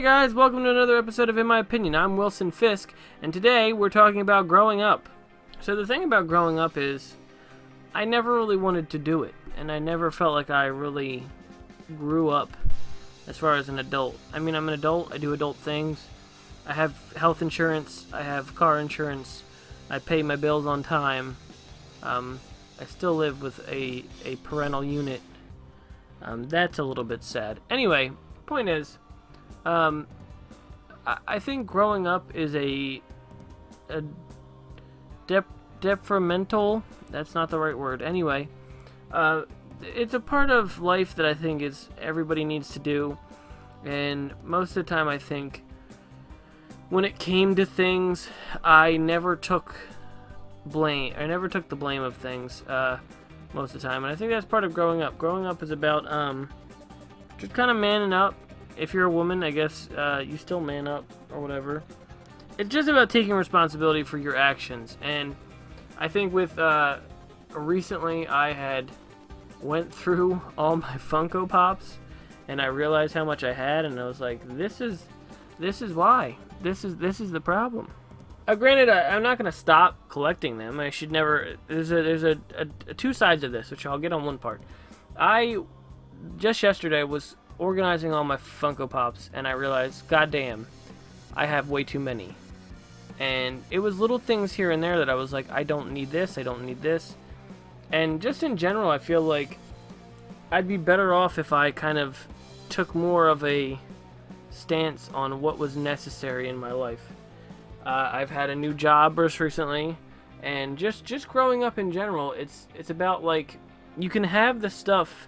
guys, welcome to another episode of In My Opinion. I'm Wilson Fisk, and today we're talking about growing up. So the thing about growing up is, I never really wanted to do it, and I never felt like I really grew up as far as an adult. I mean, I'm an adult, I do adult things, I have health insurance, I have car insurance, I pay my bills on time, I still live with a parental unit. That's a little bit sad. Anyway, point is, I think growing up is a detrimental, that's not the right word, anyway, it's a part of life that I think is everybody needs to do, and most of the time I think when it came to things, I never took the blame of things, most of the time, and I think that's part of growing up. Growing up is about, just kind of manning up. If you're a woman, I guess, you still man up, or whatever. It's just about taking responsibility for your actions, and I think with, recently I had went through all my Funko Pops, and I realized how much I had, and I was like, this is why. This is the problem. Granted, I'm not going to stop collecting them. I should never, there's a two sides of this, which I'll get on one part. I, just yesterday, was organizing all my Funko Pops, and I realized, goddamn, I have way too many. And it was little things here and there that I was like, I don't need this, I don't need this. And just in general, I feel like I'd be better off if I kind of took more of a stance on what was necessary in my life. I've had a new job just recently, and just growing up in general, it's about, like, you can have the stuff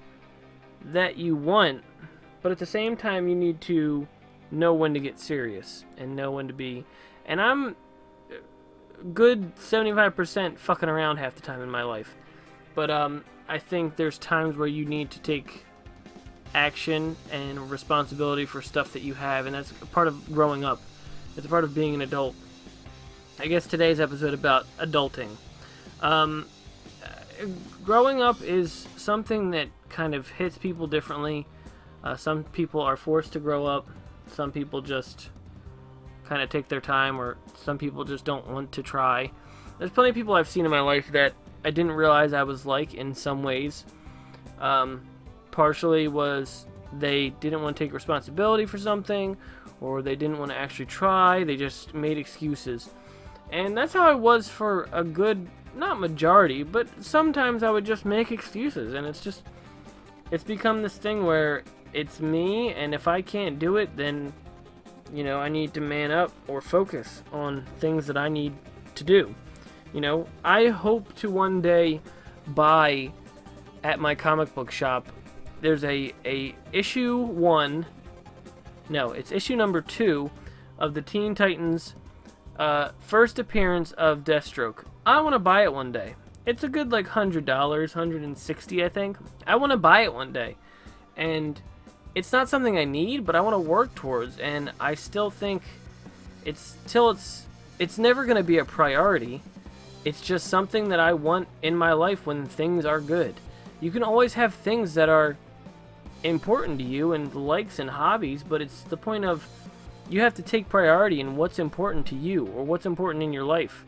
that you want, but at the same time, you need to know when to get serious and know when to be. And I'm good 75% fucking around half the time in my life. But I think there's times where you need to take action and responsibility for stuff that you have, and that's a part of growing up. It's a part of being an adult. I guess today's episode about adulting. Growing up is something that kind of hits people differently. Some people are forced to grow up. Some people just kind of take their time, or some people just don't want to try. There's plenty of people I've seen in my life that I didn't realize I was like in some ways. Partially was they didn't want to take responsibility for something, or they didn't want to actually try. They just made excuses. And that's how I was for a good, not majority, but sometimes I would just make excuses, and it's become this thing where it's me, and if I can't do it, then, you know, I need to man up or focus on things that I need to do. You know, I hope to one day buy at my comic book shop, there's a issue 1, no, it's issue number 2 of the Teen Titans first appearance of Deathstroke. I want to buy it one day. It's a good, like, $100, $160, I think. I want to buy it one day. And it's not something I need, but I want to work towards, and I still think it's never going to be a priority. It's just something that I want in my life when things are good. You can always have things that are important to you and likes and hobbies, but it's the point of you have to take priority in what's important to you or what's important in your life.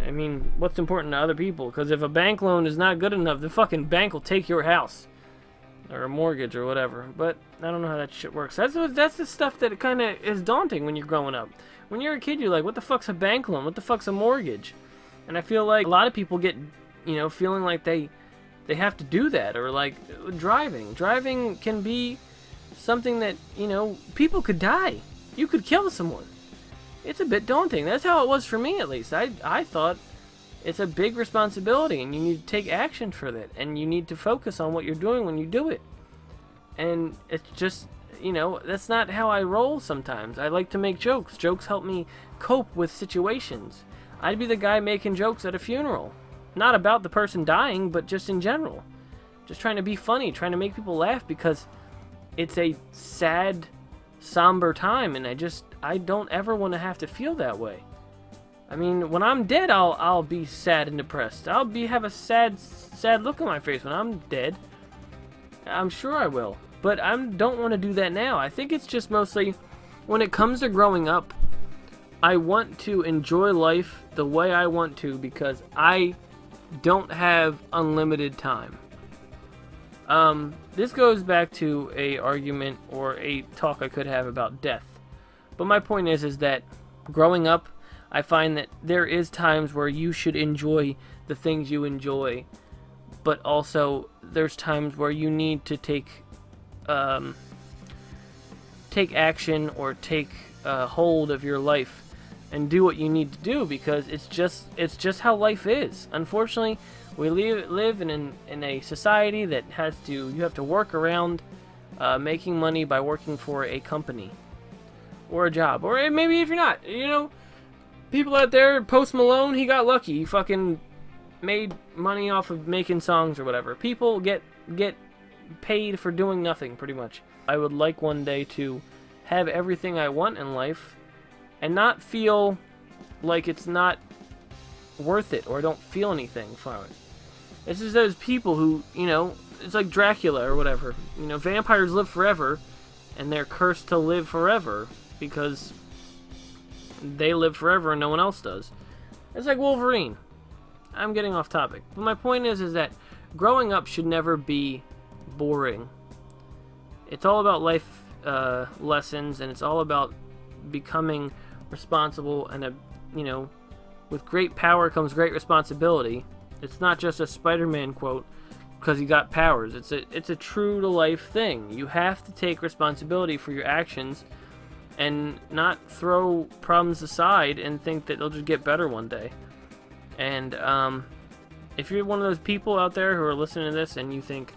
I mean, what's important to other people, because if a bank loan is not good enough, the fucking bank will take your house or a mortgage or whatever. But I don't know how that shit works. That's the stuff that kind of is daunting when you're growing up. When you're a kid, you're like, what the fuck's a bank loan? What the fuck's a mortgage? And I feel like a lot of people get, you know, feeling like they have to do that, or like driving can be something that, you know, people could die. You could kill someone. It's a bit daunting. That's how it was for me, at least. I thought it's a big responsibility, and you need to take action for that, and you need to focus on what you're doing when you do it. And it's just, you know, that's not how I roll sometimes. I like to make jokes. Jokes help me cope with situations. I'd be the guy making jokes at a funeral. Not about the person dying, but just in general. Just trying to be funny, trying to make people laugh, because it's a sad, somber time, and I don't ever want to have to feel that way. I mean, when I'm dead, I'll be sad and depressed. I'll have a sad look on my face when I'm dead. I'm sure I will. But I don't want to do that now. I think it's just mostly when it comes to growing up, I want to enjoy life the way I want to because I don't have unlimited time. This goes back to a argument or a talk I could have about death. But my point is that growing up, I find that there is times where you should enjoy the things you enjoy, but also there's times where you need to take action or take hold of your life and do what you need to do, because it's just how life is. Unfortunately, we live in a society that you have to work around making money by working for a company or a job, or maybe if you're not, people out there, Post Malone, he got lucky. He fucking made money off of making songs or whatever. People get paid for doing nothing, pretty much. I would like one day to have everything I want in life and not feel like it's not worth it or don't feel anything from it. This is those people who, it's like Dracula or whatever. Vampires live forever and they're cursed to live forever because they live forever and no one else does. It's like Wolverine. I'm getting off topic. But my point is that growing up should never be boring. It's all about life lessons, and it's all about becoming responsible, and with great power comes great responsibility. It's not just a Spider-Man quote because he got powers. It's a true to life thing. You have to take responsibility for your actions and not throw problems aside and think that they'll just get better one day. And if you're one of those people out there who are listening to this and you think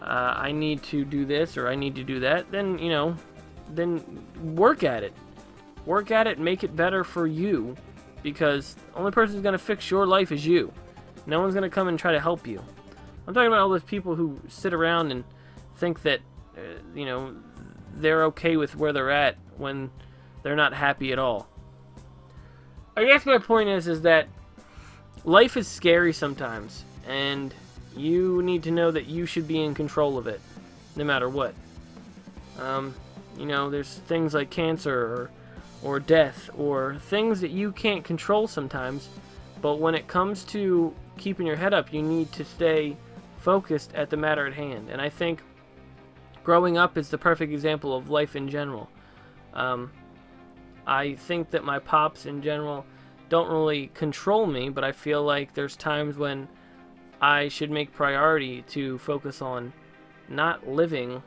I need to do this or I need to do that, then then work at it. Work at it, make it better for you, because the only person who's going to fix your life is you. No one's going to come and try to help you. I'm talking about all those people who sit around and think that, they're okay with where they're at when they're not happy at all. I guess my point is that life is scary sometimes, and you need to know that you should be in control of it, no matter what. There's things like cancer or death or things that you can't control sometimes, but when it comes to keeping your head up, you need to stay focused at the matter at hand. And I think growing up is the perfect example of life in general. I think that my pops in general don't really control me, but I feel like there's times when I should make priority to focus on not living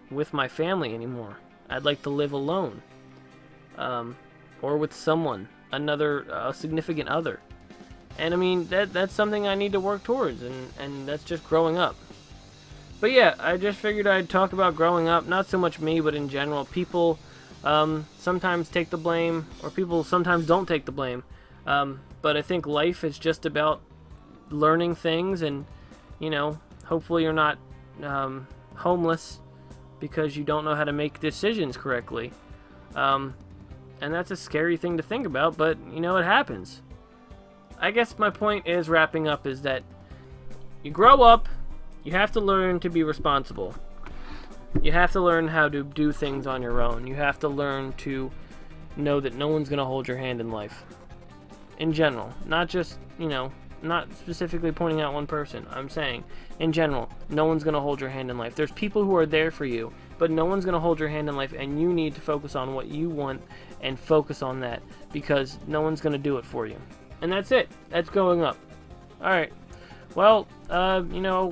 with my family anymore. I'd like to live alone, or with someone, a significant other. And I mean, that's something I need to work towards, and that's just growing up. But yeah, I just figured I'd talk about growing up, not so much me, but in general. People sometimes take the blame, or people sometimes don't take the blame. But I think life is just about learning things, and hopefully you're not homeless because you don't know how to make decisions correctly. And that's a scary thing to think about, but it happens. I guess my point is, wrapping up, is that you grow up, you have to learn to be responsible. You have to learn how to do things on your own. You have to learn to know that no one's going to hold your hand in life. In general. Not just, not specifically pointing out one person. I'm saying, in general, no one's going to hold your hand in life. There's people who are there for you, but no one's going to hold your hand in life, and you need to focus on what you want and focus on that, because no one's going to do it for you. And that's it. That's growing up. Alright. Well,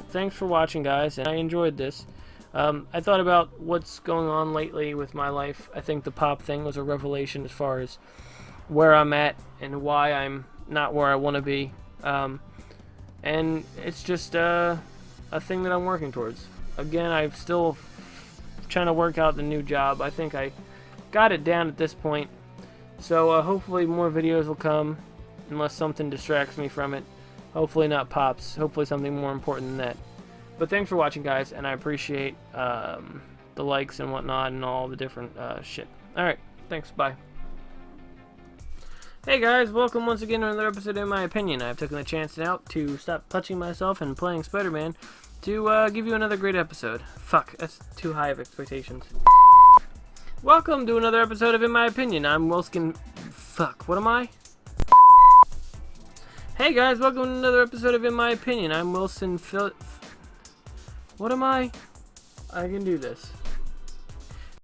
thanks for watching, guys, and I enjoyed this. I thought about what's going on lately with my life. I think the pop thing was a revelation as far as where I'm at and why I'm not where I want to be. And it's just a thing that I'm working towards. Again, I'm still trying to work out the new job. I think I got it down at this point. So hopefully more videos will come, unless something distracts me from it. Hopefully not pops. Hopefully something more important than that. But thanks for watching, guys, and I appreciate the likes and whatnot and all the different shit. Alright, thanks, bye. Hey guys, welcome once again to another episode of My Opinion. I've taken the chance now to stop touching myself and playing Spider-Man to give you another great episode. Fuck, that's too high of expectations. Welcome to another episode of In My Opinion. I'm Wilskin. Fuck, what am I? Hey guys, welcome to another episode of In My Opinion. I'm Wilson What am I? I can do this.